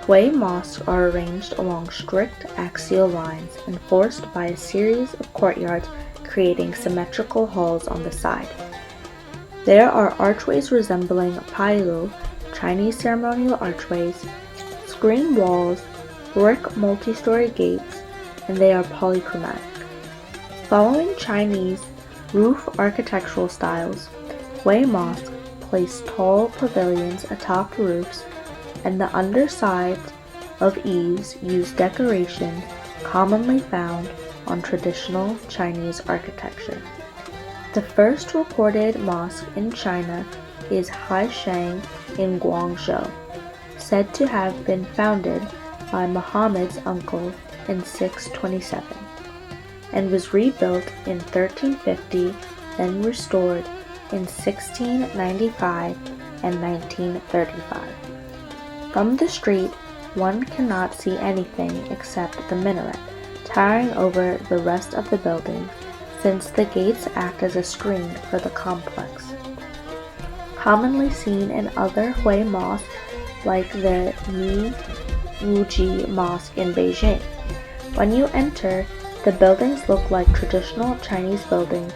Hui Mosques are arranged along strict axial lines enforced by a series of courtyards creating symmetrical halls on the side. There are archways resembling pailu, Chinese ceremonial archways, screen walls, brick multi-story gates, and they are polychromatic. Following Chinese roof architectural styles, Hui Mosques place tall pavilions atop roofs, and the undersides of eaves use decorations commonly found on traditional Chinese architecture. The first recorded mosque in China is Huaishengsi in Guangzhou, said to have been founded by Muhammad's uncle in 627, and was rebuilt in 1350, then restored in 1695 and 1935. From the street, one cannot see anything except the minaret, towering over the rest of the building, since the gates act as a screen for the complex. Commonly seen in other Hui mosques like the Hui Mosque in Beijing. When you enter, the buildings look like traditional Chinese buildings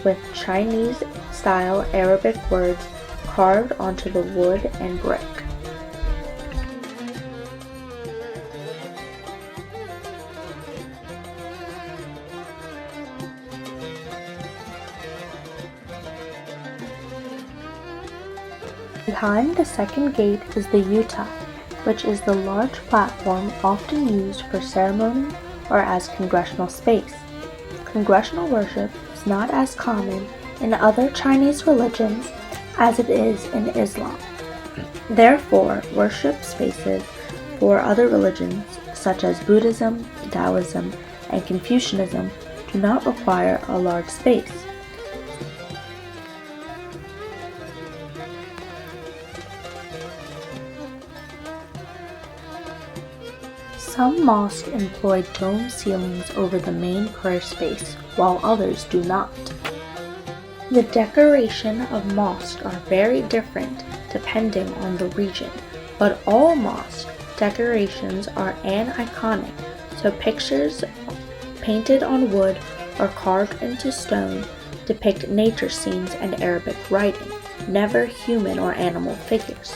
with Chinese-style Arabic words carved onto the wood and brick. Behind the second gate is the yuta, which is the large platform often used for ceremony or as congressional space. Congressional worship is not as common in other Chinese religions as it is in Islam. Therefore, worship spaces for other religions, such as Buddhism, Taoism, and Confucianism, do not require a large space. Some mosques employ dome ceilings over the main prayer space, while others do not. The decoration of mosques are very different depending on the region, but all mosque decorations are aniconic, so pictures painted on wood or carved into stone depict nature scenes and Arabic writing, never human or animal figures.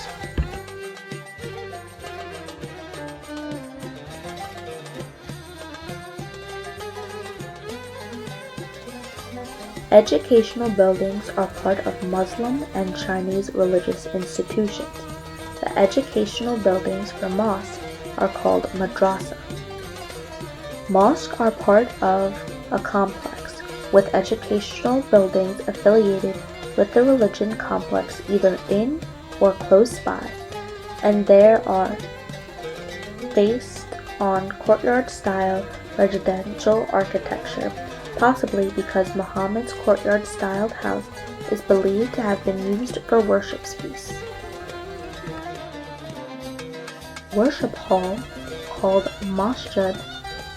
Educational buildings are part of Muslim and Chinese religious institutions. The educational buildings for mosques are called madrasa. Mosques are part of a complex, with educational buildings affiliated with the religion complex either in or close by, and there are based on courtyard-style residential architecture, possibly because Muhammad's courtyard-styled house is believed to have been used for worship space. Worship hall, called masjid,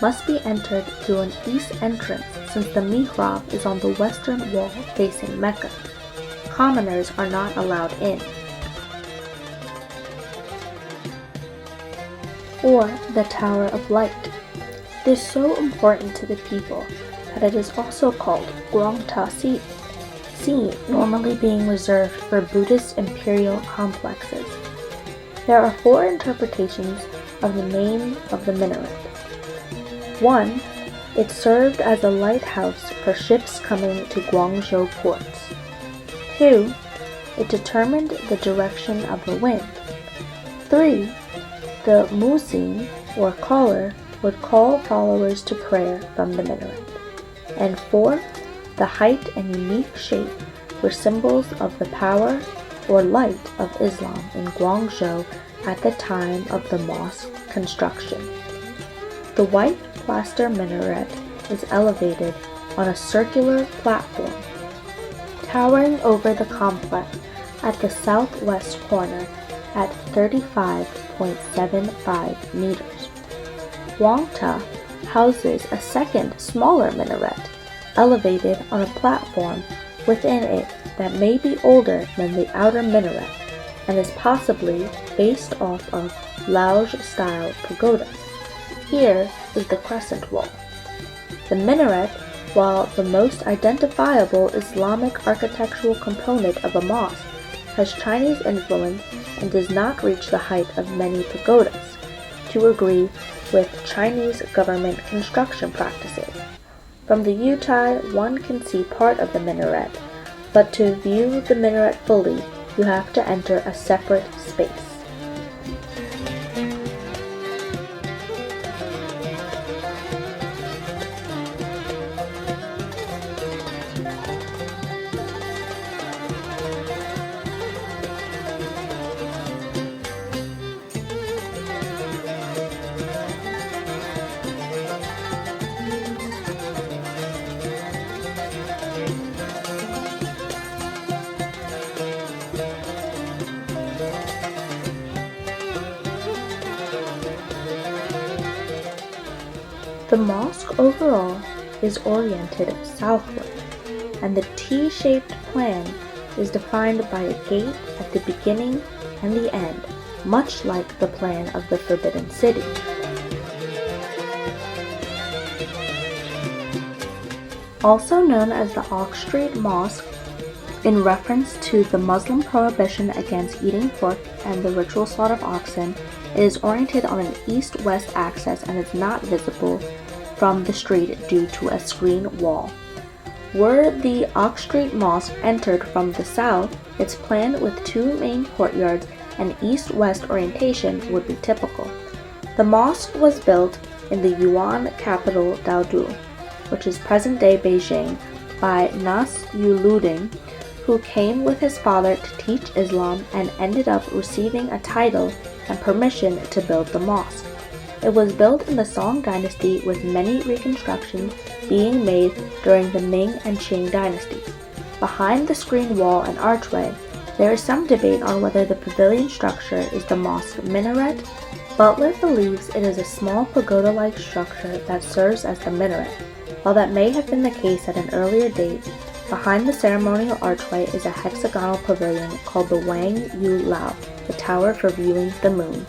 must be entered through an east entrance since the mihrab is on the western wall facing Mecca. Commoners are not allowed in. Or the Tower of Light. It is so important to the people that it is also called Guangta Sea, normally being reserved for Buddhist imperial complexes. There are 4 interpretations of the name of the minaret. 1. It served as a lighthouse for ships coming to Guangzhou ports. 2. It determined the direction of the wind. 3. The muezzin, or caller, would call followers to prayer from the minaret. And 4. The height and unique shape were symbols of the power or light of Islam in Guangzhou at the time of the mosque construction. The white plaster minaret is elevated on a circular platform, towering over the complex at the southwest corner at 35.75 meters. Guangta houses a second, smaller minaret, elevated on a platform within it that may be older than the outer minaret, and is possibly based off of Laos-style pagodas. Here is the crescent wall. The minaret, while the most identifiable Islamic architectural component of a mosque, has Chinese influence and does not reach the height of many pagodas, to agree with Chinese government construction practices. From the Yutai, one can see part of the minaret, but to view the minaret fully, you have to enter a separate space. The mosque overall is oriented southward, and the T-shaped plan is defined by a gate at the beginning and the end, much like the plan of the Forbidden City. Also known as the Ox Street Mosque, in reference to the Muslim prohibition against eating pork and the ritual slaughter of oxen, it is oriented on an east-west axis and is not visible from the street due to a screen wall. Were the Ox Street Mosque entered from the south, its plan with two main courtyards and east-west orientation would be typical. The mosque was built in the Yuan capital Daodu, which is present-day Beijing, by Nas Yuluding, who came with his father to teach Islam and ended up receiving a title and permission to build the mosque. It was built in the Song dynasty, with many reconstructions being made during the Ming and Qing dynasties. Behind the screen wall and archway, there is some debate on whether the pavilion structure is the mosque minaret. Butler believes it is a small pagoda-like structure that serves as the minaret. While that may have been the case at an earlier date, behind the ceremonial archway is a hexagonal pavilion called the Wang Yu Lao, the tower for viewing the moon.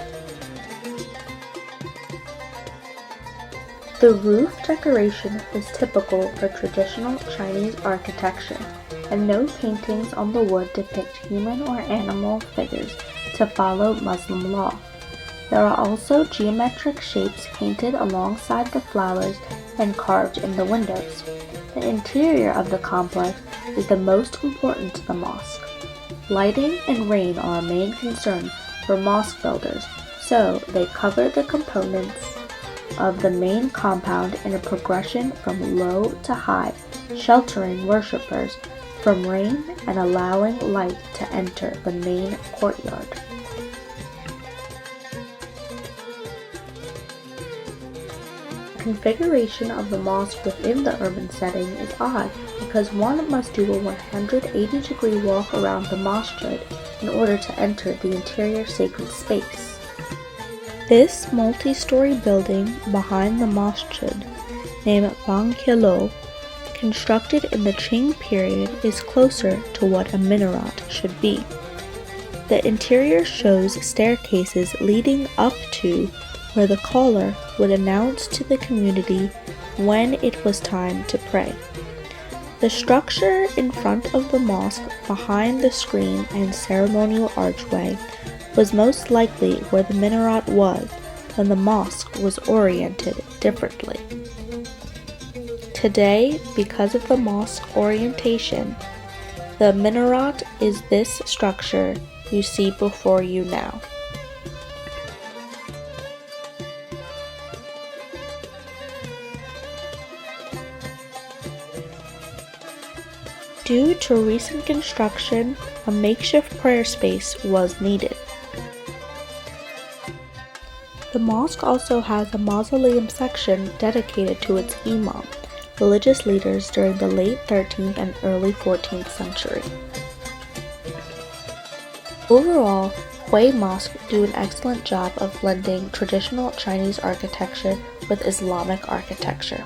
The roof decoration is typical for traditional Chinese architecture, and no paintings on the wood depict human or animal figures to follow Muslim law. There are also geometric shapes painted alongside the flowers and carved in the windows. The interior of the complex is the most important to the mosque. Lighting and rain are a main concern for mosque builders, so they cover the components of the main compound in a progression from low to high, sheltering worshippers from rain and allowing light to enter the main courtyard. The configuration of the mosque within the urban setting is odd because one must do a 180-degree walk around the masjid in order to enter the interior sacred space. This multi-story building behind the masjid, named Bangkelo, constructed in the Qing period, is closer to what a minaret should be. The interior shows staircases leading up to where the caller would announce to the community when it was time to pray. The structure in front of the mosque behind the screen and ceremonial archway was most likely where the minaret was when the mosque was oriented differently. Today, because of the mosque orientation, the minaret is this structure you see before you now. Due to recent construction, a makeshift prayer space was needed. The mosque also has a mausoleum section dedicated to its imam, religious leaders during the late 13th and early 14th century. Overall, Hui Mosques do an excellent job of blending traditional Chinese architecture with Islamic architecture.